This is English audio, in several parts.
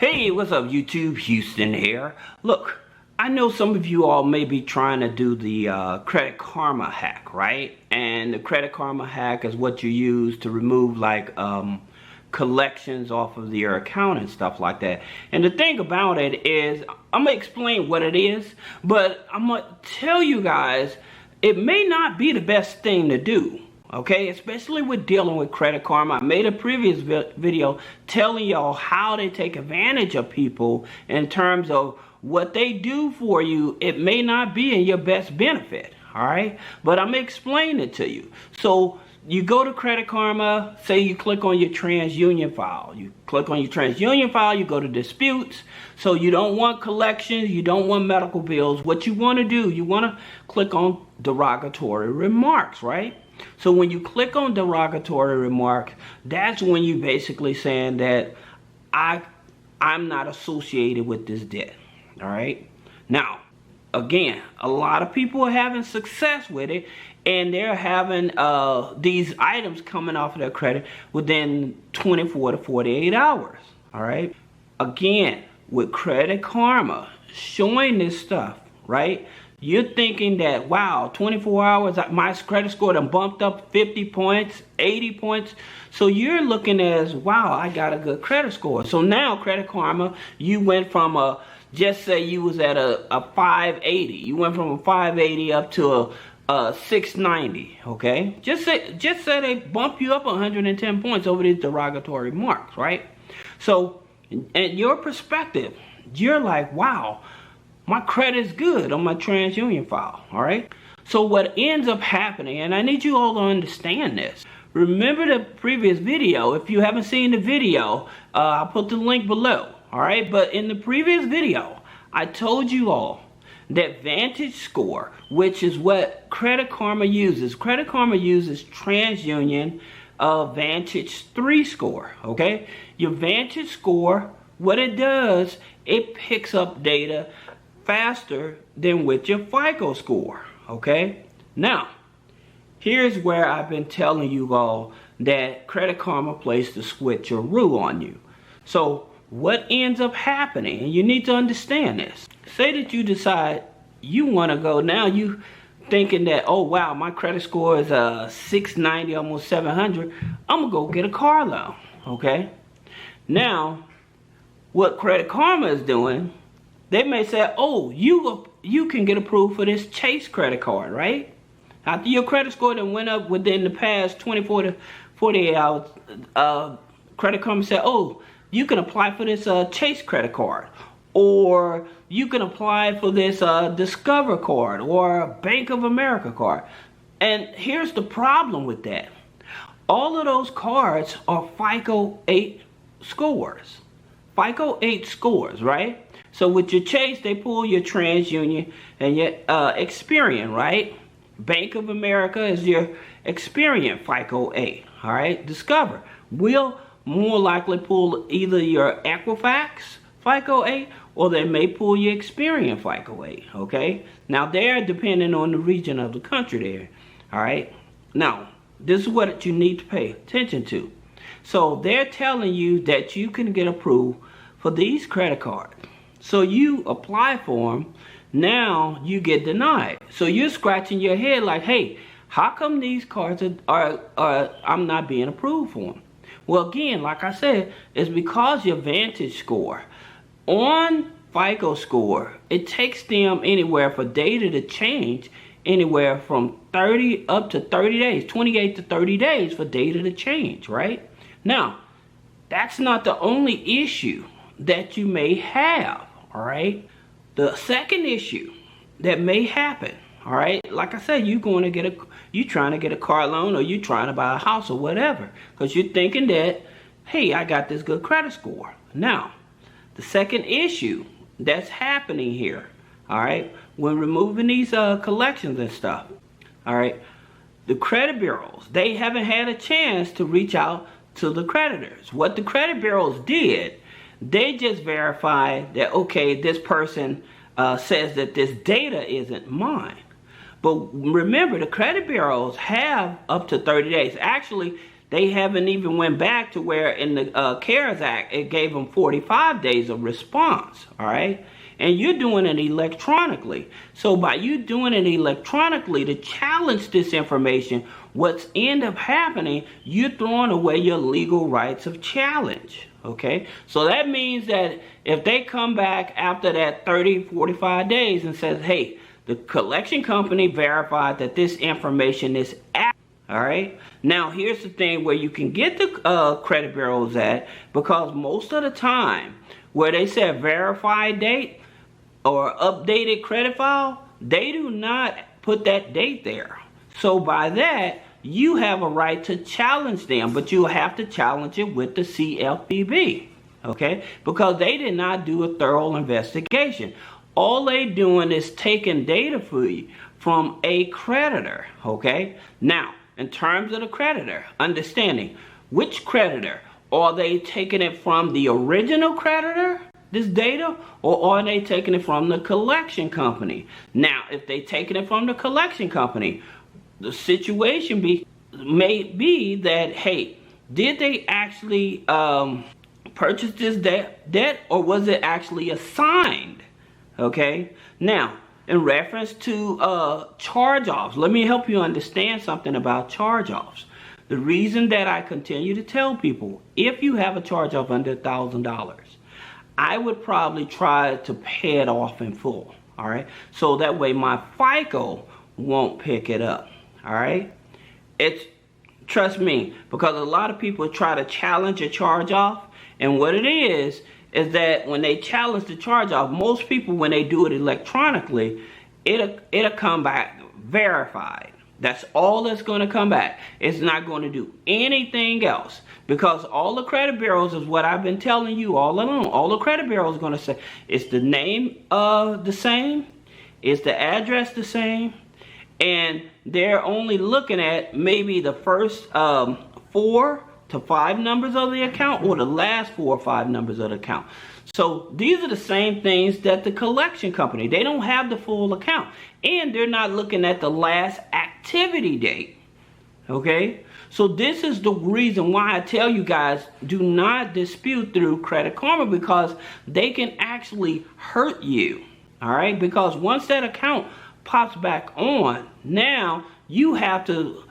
Hey, what's up YouTube? Houston here. Look, I know some of you all may be trying to do the Credit Karma hack, right? And the Credit Karma hack is what you use to remove like collections off of your account and stuff like that. And the thing about it is, I'm gonna explain what it is, but I'm gonna tell you guys it may not be the best thing to do. Okay, especially with dealing with Credit Karma. I made a previous video telling y'all how they take advantage of people in terms of what they do for you. It may not be in your best benefit, all right? But I'm gonna explain it to you. So you go to Credit Karma, say you click on your TransUnion file. You click on your TransUnion file, you go to disputes. So you don't want collections, you don't want medical bills. What you wanna do, you wanna click on derogatory remarks, right? So when you click on derogatory remark, that's when you basically saying that I'm not associated with this debt. All right. Now, again, a lot of people are having success with it, and they're having these items coming off of their credit within 24 to 48 hours. All right. Again, with Credit Karma showing this stuff, right? You're thinking that, wow, 24 hours, my credit score done bumped up 50 points, 80 points. So you're looking as, wow, I got a good credit score. So now Credit Karma, you went from just say you was at a 580. You went from a 580 up to a 690, okay? Just say they bump you up 110 points over these derogatory marks, right? So, in your perspective, you're like, wow, my credit's good on my TransUnion file, all right? So what ends up happening, and I need you all to understand this. Remember the previous video. If you haven't seen the video, I'll put the link below, all right? But in the previous video, I told you all that VantageScore, which is what Credit Karma uses. Credit Karma uses TransUnion Vantage 3 score, okay? Your VantageScore, what it does, it picks up data faster than with your FICO score, okay? Now, here's where I've been telling you all that Credit Karma plays the switcheroo on you. So what ends up happening, and you need to understand this. Say that you decide you want to go, now you thinking that, oh wow, my credit score is 690, almost 700. I'm gonna go get a car loan, okay? Now, what Credit Karma is doing, they may say, oh, you can get approved for this Chase credit card, right? After your credit score that went up within the past 24 to 48 hours, Credit Karma said, oh, you can apply for this Chase credit card. Or you can apply for this Discover card or Bank of America card. And here's the problem with that. All of those cards are FICO 8 scores. FICO 8 scores, right? So with your Chase, they pull your TransUnion and your Experian, right? Bank of America is your Experian FICO 8, all right? Discover will more likely pull either your Equifax FICO 8 or they may pull your Experian FICO 8, okay? Now they're depending on the region of the country there, all right? Now, this is what you need to pay attention to. So they're telling you that you can get approved for these credit cards. So you apply for them, now you get denied. So you're scratching your head like, hey, how come these cards are I'm not being approved for them? Well, again, like I said, it's because your VantageScore on FICO score, it takes them anywhere for data to change anywhere from 30 up to 30 days, 28 to 30 days for data to change, right? Now, that's not the only issue that you may have, all right? The second issue that may happen, all right? Like I said, you trying to get a car loan or you trying to buy a house or whatever, because you're thinking that, hey, I got this good credit score. Now, the second issue that's happening here, all right, when removing these collections and stuff, all right, the credit bureaus, they haven't had a chance to reach out to the creditors. What the credit bureaus did, they just verified that, okay, this person says that this data isn't mine. But remember, the credit bureaus have up to 30 days. Actually, They haven't even went back to where in the CARES Act, it gave them 45 days of response, all right? And you're doing it electronically. So by you doing it electronically to challenge this information, what's end up happening, you're throwing away your legal rights of challenge, okay? So that means that if they come back after that 30, 45 days and says, hey, the collection company verified that this information is accurate. All right. Now, here's the thing where you can get the credit bureaus at, because most of the time where they say verified date or updated credit file, they do not put that date there. So by that, you have a right to challenge them, but you have to challenge it with the CFPB, okay? Because they did not do a thorough investigation. All they doing is taking data for you from a creditor, okay? Now, in terms of the creditor, understanding which creditor, are they taking it from the original creditor, this data, or are they taking it from the collection company? Now, if they taking it from the collection company, the situation may be that, hey, did they actually purchase this debt, or was it actually assigned? Okay, now in reference to charge-offs, let me help you understand something about charge-offs. The reason that I continue to tell people, if you have a charge-off under $1,000, I would probably try to pay it off in full, all right? So that way my FICO won't pick it up, all right? Trust me, because a lot of people try to challenge a charge-off, and what it is that when they challenge the charge-off, most people, when they do it electronically, it'll come back verified. That's all that's going to come back. It's not going to do anything else, because all the credit bureaus is what I've been telling you all along. All the credit bureaus are going to say is the name the same, is the address the same, and they're only looking at maybe the first 4 to 5 numbers of the account, or the last 4 or 5 numbers of the account. So these are the same things that the collection company, they don't have the full account, and they're not looking at the last activity date, okay? So this is the reason why I tell you guys, do not dispute through Credit Karma, because they can actually hurt you, all right? Because once that account pops back on, now you have to,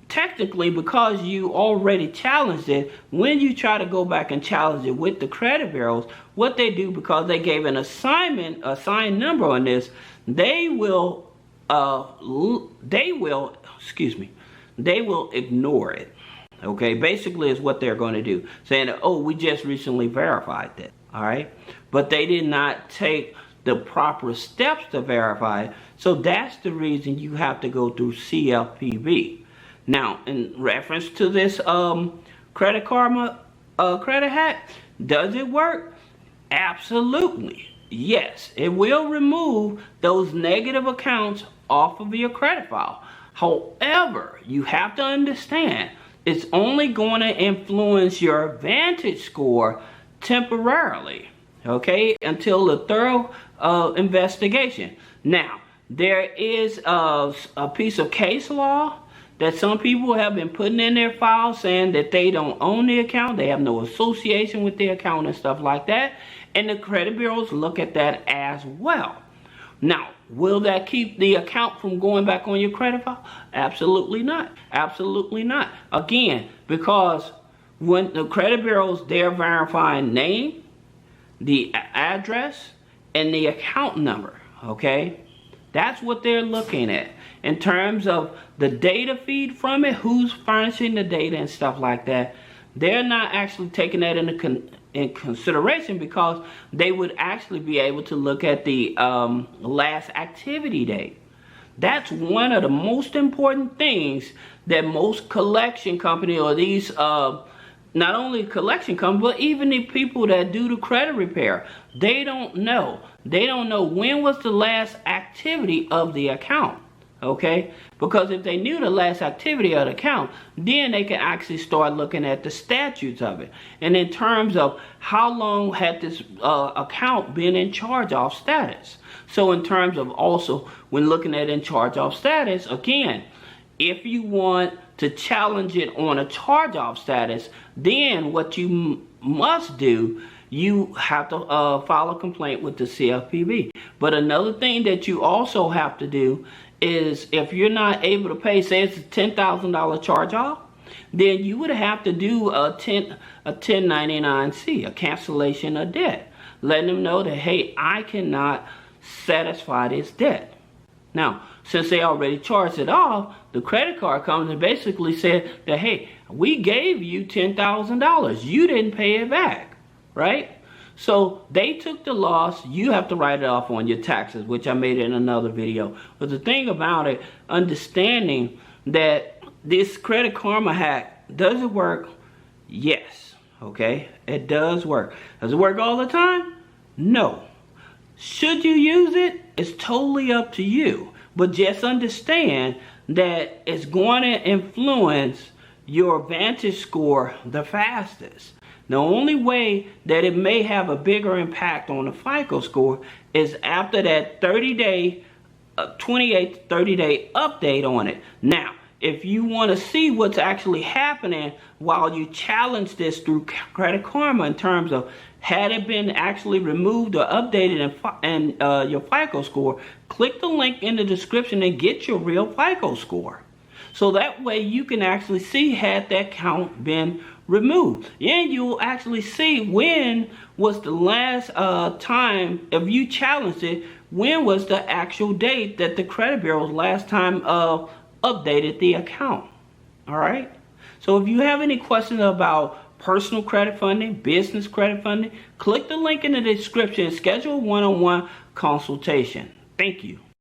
technically, because you already challenged it, when you try to go back and challenge it with the credit bureaus, what they do, because they gave an assigned number on this, they will ignore it, okay? Basically is what they're going to do, saying, oh, we just recently verified that, all right? But they did not take the proper steps to verify it. So that's the reason you have to go through CFPB. Now, in reference to this Credit Karma credit hack, does it work? Absolutely. Yes, it will remove those negative accounts off of your credit file. However, you have to understand, it's only going to influence your VantageScore temporarily, okay, until the thorough investigation. Now, there is a piece of case law that some people have been putting in their files saying that they don't own the account, they have no association with the account and stuff like that, and the credit bureaus look at that as well. Now, will that keep the account from going back on your credit file? Absolutely not. Absolutely not. Again, because when the credit bureaus, they're verifying name, the address, and the account number, okay? That's what they're looking at. In terms of the data feed from it, who's furnishing the data and stuff like that, they're not actually taking that in consideration, because they would actually be able to look at the last activity date. That's one of the most important things that most collection company, or these not only collection company, but even the people that do the credit repair, they don't know. They don't know when was the last activity of the account, okay? Because if they knew the last activity of the account, then they can actually start looking at the statutes of it. And in terms of how long had this account been in charge-off status. So in terms of also, when looking at in charge-off status, again, if you want to challenge it on a charge-off status, then what you must do, you have to file a complaint with the CFPB. But another thing that you also have to do is, if you're not able to pay, say it's a $10,000 charge-off, then you would have to do a 1099-C, a cancellation of debt, letting them know that, hey, I cannot satisfy this debt. Now, since they already charged it off, the credit card comes and basically said that, hey, we gave you $10,000. You didn't pay it back, right? So they took the loss. You have to write it off on your taxes, which I made in another video. But the thing about it, understanding that this Credit Karma hack, does it work? Yes, okay? It does work. Does it work all the time? No. Should you use it? It's totally up to you. But just understand that it's going to influence your VantageScore the fastest. The only way that it may have a bigger impact on the FICO score is after that 30-day, 28 to 30-day update on it. Now, if you want to see what's actually happening while you challenge this through Credit Karma in terms of had it been actually removed or updated in your FICO score, click the link in the description and get your real FICO score. So that way you can actually see had that count been removed. And you'll actually see when was the last time, if you challenged it, when was the actual date that the credit bureau's last time updated the account. All right? So if you have any questions about personal credit funding, business credit funding, click the link in the description and schedule a one-on-one consultation. Thank you.